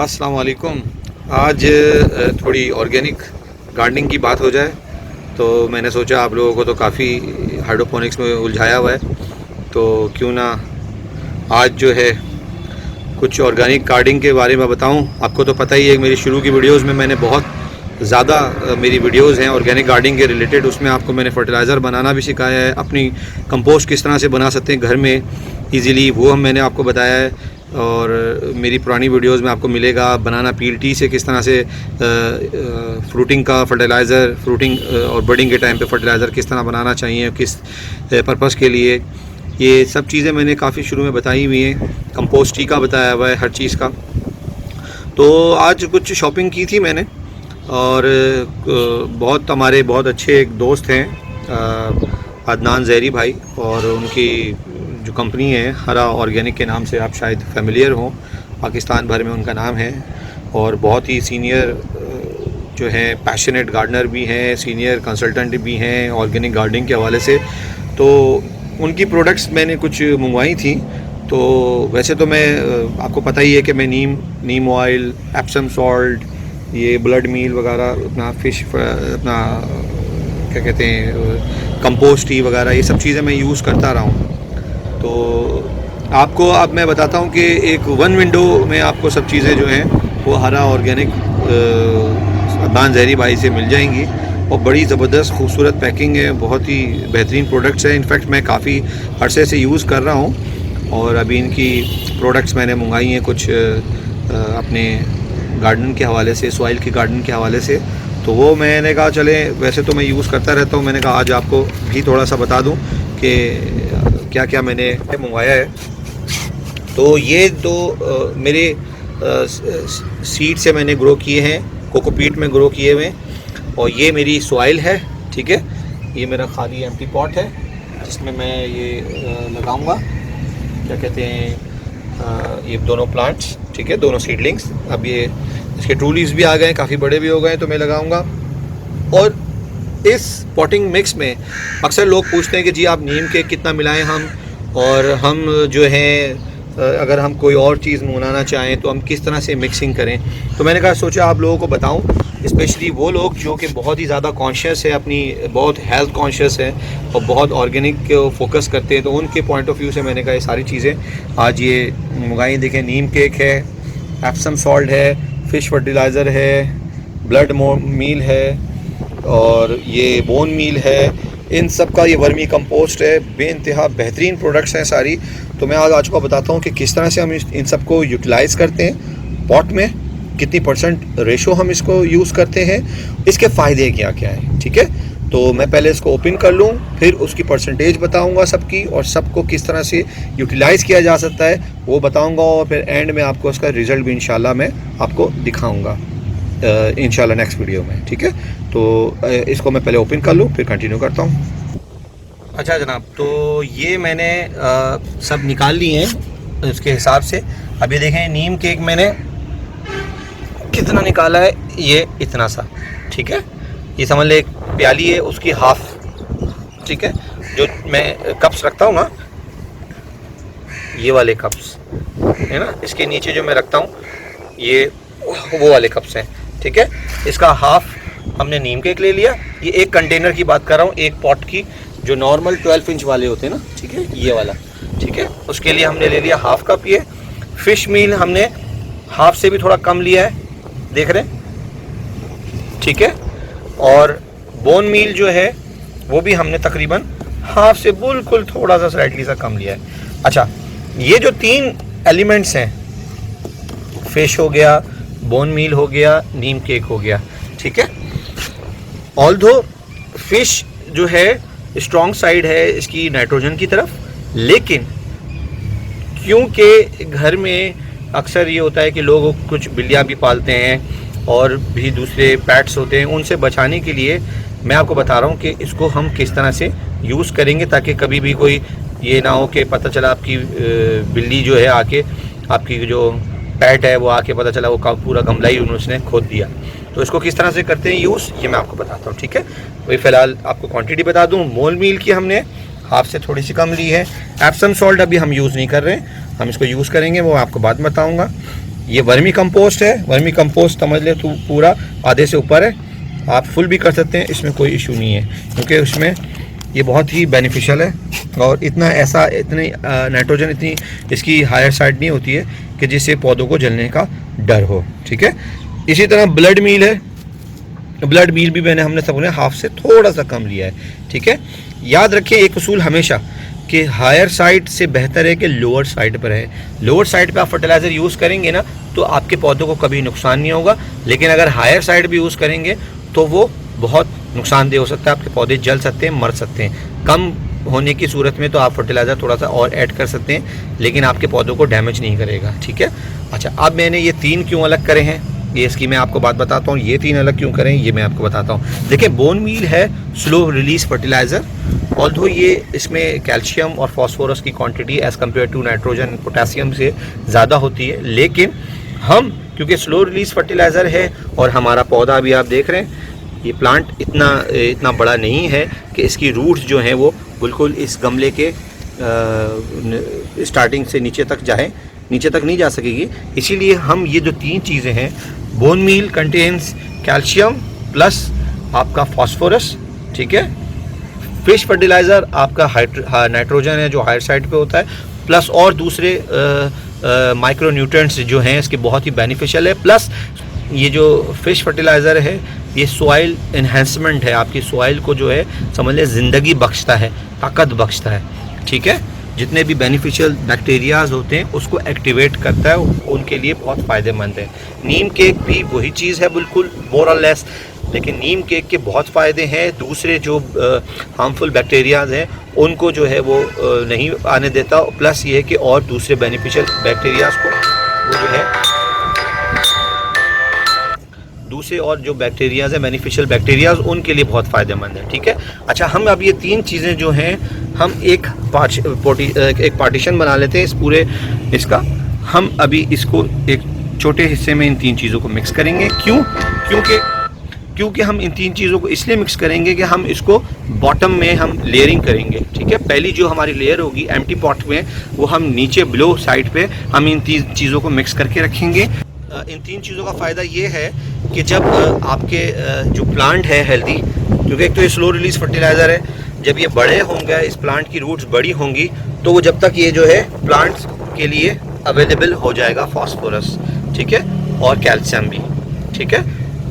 अस्सलाम वालेकुम। आज थोड़ी ऑर्गेनिक गार्डनिंग की बात हो जाए तो मैंने सोचा आप लोगों को तो काफ़ी हाइड्रोपोनिक्स में उलझाया हुआ है, तो क्यों ना आज जो है कुछ ऑर्गेनिक गार्डनिंग के बारे में बताऊं। आपको तो पता ही है मेरी शुरू की वीडियोस में मैंने बहुत ज़्यादा मेरी वीडियोस हैं ऑर्गेनिक गार्डनिंग के रिलेटेड। उसमें आपको मैंने फर्टिलाइज़र बनाना भी सिखाया है, अपनी कंपोस्ट किस तरह से बना सकते हैं घर में ईज़िली, वो मैंने आपको बताया है। और मेरी पुरानी वीडियोस में आपको मिलेगा बनाना पील टी से किस तरह से फ्रूटिंग का फर्टिलाइज़र, फ्रूटिंग और बडिंग के टाइम पे फर्टिलाइज़र किस तरह बनाना चाहिए, किस पर्पज़ के लिए, ये सब चीज़ें मैंने काफ़ी शुरू में बताई हुई हैं। कंपोस्ट टी का बताया हुआ है हर चीज़ का। तो आज कुछ शॉपिंग की थी मैंने और हमारे बहुत अच्छे एक दोस्त हैं अदनान ज़हरी भाई, और उनकी जो कंपनी है हरा ऑर्गेनिक के नाम से आप शायद फेमिलियर हों, पाकिस्तान भर में उनका नाम है। और बहुत ही सीनियर जो हैं पैशनेट गार्डनर भी हैं, सीनियर कंसल्टेंट भी हैं ऑर्गेनिक गार्डनिंग के हवाले से। तो उनकी प्रोडक्ट्स मैंने कुछ मंगवाई थी। तो वैसे तो मैं आपको पता ही है कि मैं नीम ऑयल, एप्सम सॉल्ट, ये ब्लड मील वगैरह, अपना फिश, अपना क्या कहते हैं कंपोस्ट टी वगैरह, ये सब चीज़ें मैं यूज़ करता रहा हूँ। तो आपको अब मैं बताता हूँ कि एक वन विंडो में आपको सब चीज़ें जो हैं वो हरा ऑर्गेनिक अदनान ज़हरी भाई से मिल जाएंगी। और बड़ी ज़बरदस्त खूबसूरत पैकिंग है, बहुत ही बेहतरीन प्रोडक्ट्स हैं। इनफैक्ट मैं काफ़ी अरसे से यूज़ कर रहा हूँ और अभी इनकी प्रोडक्ट्स मैंने मंगाई हैं कुछ अपने गार्डन के हवाले से, सॉइल के गार्डन के हवाले से। तो वो मैंने कहा चले, वैसे तो मैं यूज़ करता रहता हूँ, मैंने कहा आज आपको भी थोड़ा सा बता दूँ कि क्या क्या मैंने मंगवाया है। तो ये दो मेरे सीड से मैंने ग्रो किए हैं, कोकोपीट में ग्रो किए हुए, और ये मेरी सॉइल है, ठीक है। ये मेरा खाली एम्प्टी पॉट है जिसमें मैं ये लगाऊंगा, क्या कहते हैं, ये दोनों प्लांट्स, ठीक है, दोनों सीडलिंग्स। अब ये इसके ट्रू लीव्स भी आ गए, काफ़ी बड़े भी हो गए, तो मैं लगाऊंगा। और इस पॉटिंग मिक्स में अक्सर लोग पूछते हैं कि जी आप नीम के कितना मिलाएं हम, और हम जो है अगर हम कोई और चीज़ मंगाना चाहें तो हम किस तरह से मिक्सिंग करें। तो मैंने कहा सोचा आप लोगों को बताऊं, स्पेशली वो लोग जो कि बहुत ही ज़्यादा कॉन्शियस है, अपनी बहुत हेल्थ कॉन्शियस है और बहुत ऑर्गेनिक को फोकस करते हैं, तो उनके पॉइंट ऑफ व्यू से मैंने कहा ये सारी चीज़ें आज ये मंगाई। देखें, नीम केक है, एप्सम सॉल्ट है, फ़िश फर्टिलाइज़र है, ब्लड मील है, और ये बोन मील है। इन सब का ये वर्मी कंपोस्ट है। बेइंतहा बेहतरीन प्रोडक्ट्स हैं सारी। तो मैं आज आपको बताता हूँ कि किस तरह से हम इन सब को यूटिलाइज़ करते हैं पॉट में, कितनी परसेंट रेशो हम इसको यूज़ करते हैं, इसके फ़ायदे क्या क्या हैं, ठीक है। तो मैं पहले इसको ओपन कर लूँ, फिर उसकी परसेंटेज बताऊँगा सबकी, और सबको किस तरह से यूटिलाइज़ किया जा सकता है वो बताऊँगा, और फिर एंड में आपको उसका रिज़ल्ट भी इंशाल्लाह मैं आपको दिखाऊँगा इंशाल्लाह नेक्स्ट वीडियो में, ठीक है। तो इसको मैं पहले ओपन कर लूँ, फिर कंटिन्यू करता हूँ। अच्छा जनाब, तो ये मैंने सब निकाल ली हैं इसके हिसाब से। अब ये देखें, नीम केक मैंने कितना निकाला है, ये इतना सा, ठीक है। ये समझ ले एक प्याली है, उसकी हाफ, ठीक है। जो मैं कप्स रखता हूँ ना, ये वाले कप्स है ना, इसके नीचे जो मैं रखता हूँ ये वो वाले कप्स हैं, ठीक है। इसका हाफ हमने नीम केक ले लिया। ये एक कंटेनर की बात कर रहा हूँ, एक पॉट की, जो नॉर्मल 12 इंच वाले होते हैं ना, ठीक है, ये वाला, ठीक है। उसके लिए हमने ले लिया हाफ कप। ये फिश मील हमने हाफ से भी थोड़ा कम लिया है, देख रहे हैं, ठीक है। और बोन मील जो है वो भी हमने तकरीबन हाफ से बिल्कुल थोड़ा सा स्लाइटली सा कम लिया है। अच्छा, ये जो 3 एलिमेंट्स हैं, फिश हो गया, बोन मील हो गया, नीम केक हो गया, ठीक है। ऑल्दो फिश जो है स्ट्रॉन्ग साइड है इसकी नाइट्रोजन की तरफ, लेकिन क्योंकि घर में अक्सर ये होता है कि लोग कुछ बिल्लियाँ भी पालते हैं और भी दूसरे पैट्स होते हैं, उनसे बचाने के लिए मैं आपको बता रहा हूँ कि इसको हम किस तरह से यूज़ करेंगे, ताकि कभी भी कोई ये ना हो कि पता चला आपकी बिल्ली जो है आके, आपकी जो पैट है वो आके पता चला वो पूरा गमला ही उसने खोद दिया। तो इसको किस तरह से करते हैं यूज़, ये मैं आपको बताता हूँ, ठीक है। वही फ़िलहाल आपको क्वांटिटी बता दूँ, मोल मील की हमने हाफ से थोड़ी सी कम ली है। एप्सम सॉल्ट अभी हम यूज़ नहीं कर रहे हैं, हम इसको यूज़ करेंगे, वो आपको बाद में बताऊँगा। ये वर्मी कंपोस्ट है, वर्मी कंपोस्ट समझ ले तो पूरा आधे से ऊपर है, आप फुल भी कर सकते हैं, इसमें कोई इशू नहीं है क्योंकि उसमें ये बहुत ही बेनिफिशियल है और इतनी नाइट्रोजन इतनी इसकी हायर साइड नहीं होती है कि जिससे पौधों को जलने का डर हो। ठीक है, इसी तरह ब्लड मील है, ब्लड मील भी हमने सबने हाफ से थोड़ा सा कम लिया है। ठीक है, याद रखें एक उसूल हमेशा कि हायर साइड से बेहतर है कि लोअर साइड पर है। लोअर साइड पे आप फर्टिलाइज़र यूज़ करेंगे ना तो आपके पौधों को कभी नुकसान नहीं होगा, लेकिन अगर हायर साइड भी यूज़ करेंगे तो वो बहुत नुकसानदेह हो सकता है, आपके पौधे जल सकते हैं, मर सकते हैं। कम होने की सूरत में तो आप फर्टिलाइज़र थोड़ा सा और ऐड कर सकते हैं, लेकिन आपके पौधों को डैमेज नहीं करेगा। ठीक है, अच्छा अब मैंने ये 3 क्यों अलग करे हैं, ये इसकी मैं आपको बात बताता हूँ। ये 3 अलग क्यों करें ये मैं आपको बताता हूँ। देखिए बोन मील है स्लो रिलीज फर्टिलाइज़र, ऑल्दो ये इसमें कैल्शियम और फास्फोरस की quantity as compare to nitrogen potassium से ज़्यादा होती है, लेकिन हम क्योंकि स्लो रिलीज फर्टिलाइज़र है और हमारा पौधा अभी आप देख रहे हैं ये प्लांट इतना बड़ा नहीं है कि इसकी रूट्स जो हैं वो बिल्कुल इस गमले के स्टार्टिंग से नीचे तक जाए, नीचे तक नहीं जा सकेगी। इसीलिए हम ये जो 3 चीज़ें हैं, bone meal contains calcium plus आपका फास्फोरस, ठीक है, फिश फर्टिलाइज़र आपका नाइट्रोजन है जो हायर साइड पे होता है, प्लस और दूसरे माइक्रो न्यूट्रिएंट्स जो हैं इसके बहुत ही बेनिफिशियल है, प्लस ये जो फिश फर्टिलाइज़र है ये सॉइल इन्हेंसमेंट है, आपकी सॉइल को जो है समझ लें ज़िंदगी बख्शता है, ताकत बख्शता है। ठीक है, जितने भी बेनिफिशियल बैक्टीरियाज होते हैं उसको एक्टिवेट करता है, उनके लिए बहुत फ़ायदेमंद है। नीम केक भी वही चीज़ है बिल्कुल मोर और लेस, लेकिन नीम केक के बहुत फ़ायदे हैं, दूसरे जो हार्मफुल बैक्टीरियाज हैं उनको जो है वो नहीं आने देता, प्लस ये है कि और दूसरे बेनिफिशियल बैक्टीरियाज को वो जो है दूसरे और जो बैक्टीरियाज हैं बेनिफिशियल बैक्टीरियाज उनके लिए बहुत फ़ायदेमंद है। ठीक है, अच्छा हम अब ये 3 चीज़ें जो हैं हम एक पार्टीशन बना लेते हैं इस पूरे इसका। हम अभी इसको एक छोटे हिस्से में इन 3 चीज़ों को मिक्स करेंगे। क्यों? क्योंकि हम इन 3 चीज़ों को इसलिए मिक्स करेंगे कि हम इसको बॉटम में हम लेयरिंग करेंगे। ठीक है, पहली जो हमारी लेयर होगी एम्प्टी पॉट में वो हम नीचे बिलो साइड पे हम इन 3 चीज़ों को मिक्स करके रखेंगे। इन 3 चीज़ों का फ़ायदा ये है कि जब आपके जो प्लांट है हेल्दी, क्योंकि एक तो ये स्लो रिलीज फर्टिलाइज़र है, जब ये बड़े होंगे इस प्लांट की रूट्स बड़ी होंगी तो वो जब तक ये जो है प्लांट्स के लिए अवेलेबल हो जाएगा फास्फोरस, ठीक है, और कैल्शियम भी। ठीक है,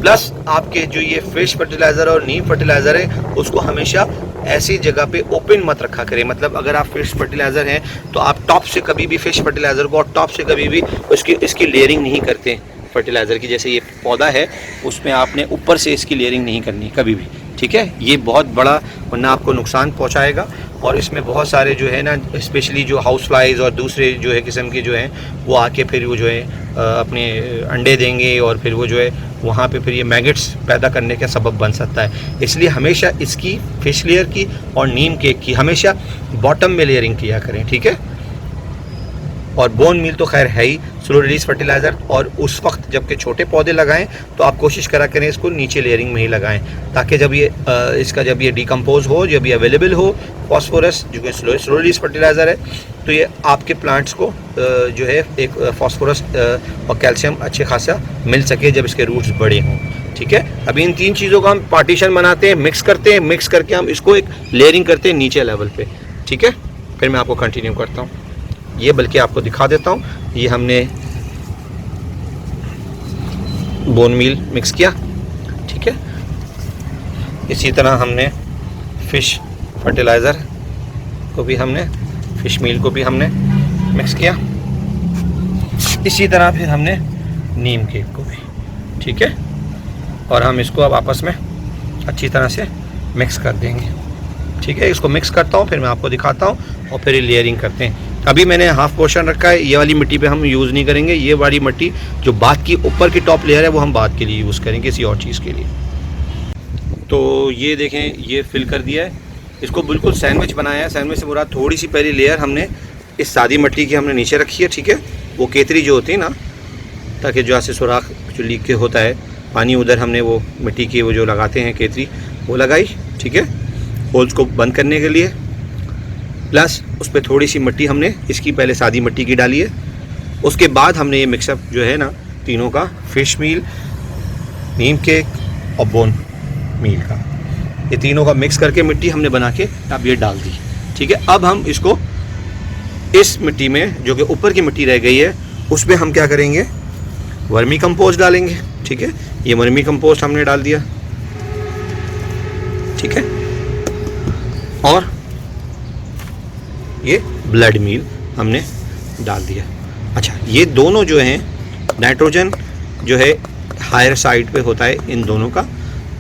प्लस आपके जो ये फिश फर्टिलाइज़र और नीम फर्टिलाइज़र है उसको हमेशा ऐसी जगह पे ओपन मत रखा करें। मतलब अगर आप फिश फर्टिलाइज़र हैं तो आप टॉप से कभी भी फिश फर्टिलाइज़र को और टॉप से कभी भी इसकी लेयरिंग नहीं करते फर्टिलाइज़र की। जैसे ये पौधा है उसमें आपने ऊपर से इसकी लेयरिंग नहीं करनी कभी भी। ठीक है, ये बहुत बड़ा वरना आपको नुकसान पहुंचाएगा। और इसमें बहुत सारे जो है ना स्पेशली जो हाउस फ्लाइज और दूसरे जो है किस्म के जो हैं वो आके फिर वो जो है अपने अंडे देंगे और फिर वो जो है वहाँ पे फिर ये मैगेट्स पैदा करने का सबब बन सकता है। इसलिए हमेशा इसकी फिश लेयर की और नीम केक की हमेशा बॉटम में लेयरिंग किया करें। ठीक है, और बोन मील तो खैर है ही स्लो रिलीज फर्टिलाइज़र, और उस वक्त जबकि छोटे पौधे लगाएं तो आप कोशिश करा करें इसको नीचे लेयरिंग में ही लगाएं, ताकि जब ये जब ये डिकम्पोज हो, जब ये अवेलेबल हो फॉस्फोरस जो कि स्लो रिलीज फर्टिलाइज़र है, तो ये आपके प्लांट्स को जो है एक फॉस्फोरस और कैल्शियम अच्छे खासा मिल सके जब इसके रूट्स बड़े हों। ठीक है, अभी इन 3 चीज़ों का हम पार्टीशन बनाते हैं, मिक्स करते हैं, मिक्स करके हम इसको एक लेयरिंग करते हैं नीचे लेवल पे। ठीक है, फिर मैं आपको कंटिन्यू करता हूँ। ये बल्कि आपको दिखा देता हूँ, ये हमने बोन मील मिक्स किया। ठीक है, इसी तरह हमने फिश फर्टिलाइज़र को भी हमने फिश मील को भी हमने मिक्स किया। इसी तरह फिर हमने नीम केक को भी। ठीक है, और हम इसको अब आपस में अच्छी तरह से मिक्स कर देंगे। ठीक है, इसको मिक्स करता हूँ फिर मैं आपको दिखाता हूँ और फिर ये लेयरिंग करते हैं। अभी मैंने हाफ पोर्शन रखा है, ये वाली मिट्टी पे हम यूज़ नहीं करेंगे, ये वाली मिट्टी जो बाद की ऊपर की टॉप लेयर है वो हम बाद के लिए यूज़ करेंगे किसी और चीज़ के लिए। तो ये देखें ये फिल कर दिया है, इसको बिल्कुल सैंडविच बनाया है। सैंडविच से मुराद थोड़ी सी पहली लेयर हमने इस सादी मिट्टी की हमने नीचे रखी है। ठीक है, वो केतरी जो होती है ना, ताकि जो ऐसे सुराख जो लीक के होता है पानी, उधर हमने वो मिट्टी की वो जो लगाते हैं केतरी वो लगाई। ठीक है, होल्स को बंद करने के लिए, प्लस उस पर थोड़ी सी मिट्टी हमने इसकी पहले सादी मिट्टी की डाली है उसके बाद हमने ये मिक्सअप जो है ना तीनों का, फिश मील, नीम केक और बोन मील का, ये तीनों का मिक्स करके मिट्टी हमने बना के अब ये डाल दी। ठीक है, अब हम इसको इस मिट्टी में जो कि ऊपर की मिट्टी रह गई है उसमें हम क्या करेंगे, वर्मी कंपोस्ट डालेंगे। ठीक है, ये वर्मी कंपोस्ट हमने डाल दिया। ठीक है, और ये ब्लड मील हमने डाल दिया। अच्छा, ये दोनों जो हैं, नाइट्रोजन जो है हायर साइड पे होता है इन दोनों का,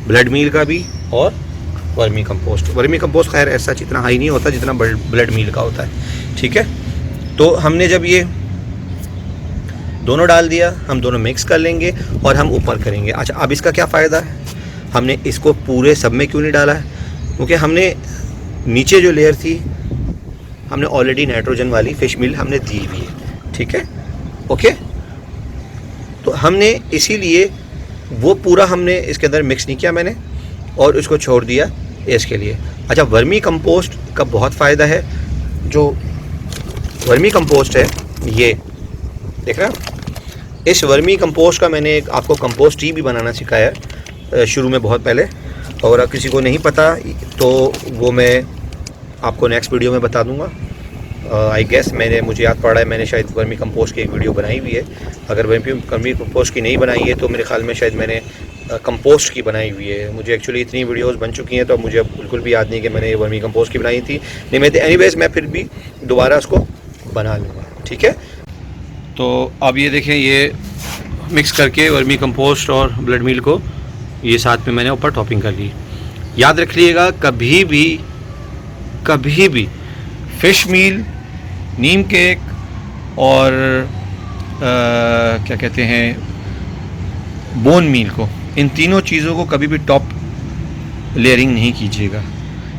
ब्लड मील का भी और वर्मी कंपोस्ट। वर्मी कंपोस्ट खैर ऐसा इतना हाई नहीं होता जितना ब्लड मील का होता है। ठीक है, तो हमने जब ये दोनों डाल दिया, हम दोनों मिक्स कर लेंगे और हम ऊपर करेंगे। अच्छा, अब इसका क्या फ़ायदा है, हमने इसको पूरे सब में क्यों नहीं डाला है, क्योंकि हमने नीचे जो लेयर थी हमने ऑलरेडी नाइट्रोजन वाली फिश मील हमने दी हुई है। ठीक है, ओके, तो हमने इसीलिए वो पूरा हमने इसके अंदर मिक्स नहीं किया मैंने, और उसको छोड़ दिया इसके लिए। अच्छा, वर्मी कंपोस्ट का बहुत फ़ायदा है। जो वर्मी कंपोस्ट है ये देख रहे हैं, इस वर्मी कंपोस्ट का मैंने आपको कंपोस्ट टी भी बनाना सिखाया है शुरू में बहुत पहले, और अब किसी को नहीं पता तो वो मैं आपको नेक्स्ट वीडियो में बता दूंगा। आई गेस मुझे याद पड़ रहा है मैंने शायद वर्मी कंपोस्ट की एक वीडियो बनाई हुई है। अगर वर्मी कंपोस्ट की नहीं बनाई है तो मेरे ख्याल में शायद मैंने कंपोस्ट की बनाई हुई है। मुझे एक्चुअली इतनी वीडियोस बन चुकी हैं तो मुझे बिल्कुल भी याद नहीं कि मैंने वर्मी कंपोस्ट की बनाई थी, नहीं मैं एनीवेज मैं फिर भी दोबारा उसको बना लूँगा। ठीक है, तो अब ये देखें, ये मिक्स करके वर्मी कंपोस्ट और ब्लड मील को ये साथ में मैंने ऊपर टॉपिंग कर ली। याद रख लीजिएगा, कभी भी फ़िश मील, नीम केक और क्या कहते हैं बोन मील को, इन तीनों चीज़ों को कभी भी टॉप लेयरिंग नहीं कीजिएगा।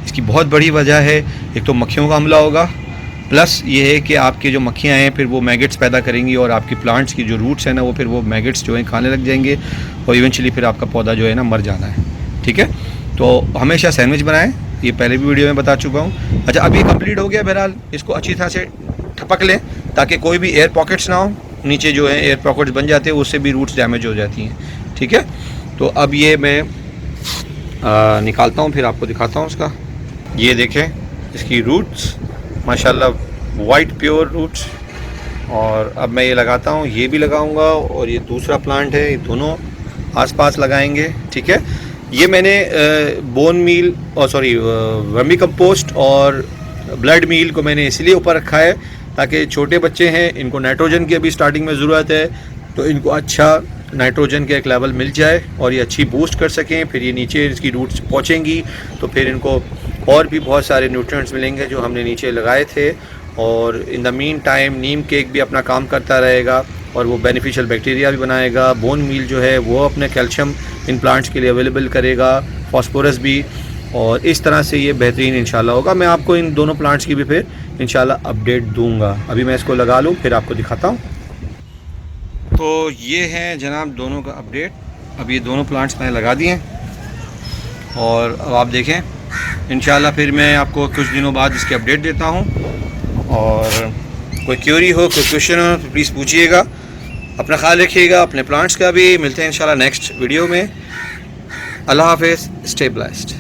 इसकी बहुत बड़ी वजह है, एक तो मक्खियों का हमला होगा, प्लस ये है कि आपके जो मक्खियाँ हैं फिर वो मैगेट्स पैदा करेंगी और आपकी प्लांट्स की जो रूट्स हैं ना वो फिर वो मैगेट्स जो हैं खाने लग जाएंगे और इवेंचुअली फिर आपका पौधा जो है ना मर जाना है। ठीक है, तो हमेशा सैंडविच बनाएं, ये पहले भी वीडियो में बता चुका हूँ। अच्छा, अब ये कंप्लीट हो गया, बहरहाल इसको अच्छी तरह से ठपक लें ताकि कोई भी एयर पॉकेट्स ना हो, नीचे जो है एयर पॉकेट्स बन जाते हैं उससे भी रूट्स डैमेज हो जाती हैं। ठीक है, तो अब ये मैं निकालता हूँ फिर आपको दिखाता हूँ उसका। ये देखें इसकी रूट्स माशाल्लाह वाइट प्योर रूट्स, और अब मैं ये लगाता हूँ, ये भी लगाऊंगा और ये दूसरा प्लांट है, ये दोनों आसपास लगाएंगे। ठीक है, ये मैंने बोन मील और वर्मी कंपोस्ट और ब्लड मील को मैंने इसलिए ऊपर रखा है ताकि छोटे बच्चे हैं, इनको नाइट्रोजन की अभी स्टार्टिंग में ज़रूरत है, तो इनको अच्छा नाइट्रोजन का एक लेवल मिल जाए और ये अच्छी बूस्ट कर सकें। फिर ये नीचे इसकी रूट्स पहुँचेंगी तो फिर इनको और भी बहुत सारे न्यूट्रिएंट्स मिलेंगे जो हमने नीचे लगाए थे, और in the mean time Neem cake भी अपना काम करता रहेगा और वो बेनिफिशियल बैक्टीरिया भी बनाएगा। बोन मील जो है वो अपने कैल्शियम इन प्लांट्स के लिए अवेलेबल करेगा, फास्फोरस भी, और इस तरह से ये बेहतरीन इंशाल्लाह होगा। मैं आपको इन दोनों प्लांट्स की भी फिर इंशाल्लाह अपडेट दूंगा। अभी मैं इसको लगा लूँ फिर आपको दिखाता हूँ। तो ये हैं जनाब दोनों का अपडेट। अब ये दोनों प्लांट्स मैंने लगा दिए हैं और अब आप देखें इंशाल्लाह फिर मैं आपको कुछ दिनों बाद इसकी अपडेट देता हूँ। और कोई क्यूरी हो, कोई क्वेश्चन हो तो प्लीज़ पूछिएगा। अपना ख्याल रखिएगा, अपने प्लांट्स का भी। मिलते हैं इंशाल्लाह नेक्स्ट वीडियो में। अल्लाह हाफ़िज़, स्टे ब्लेस्ड।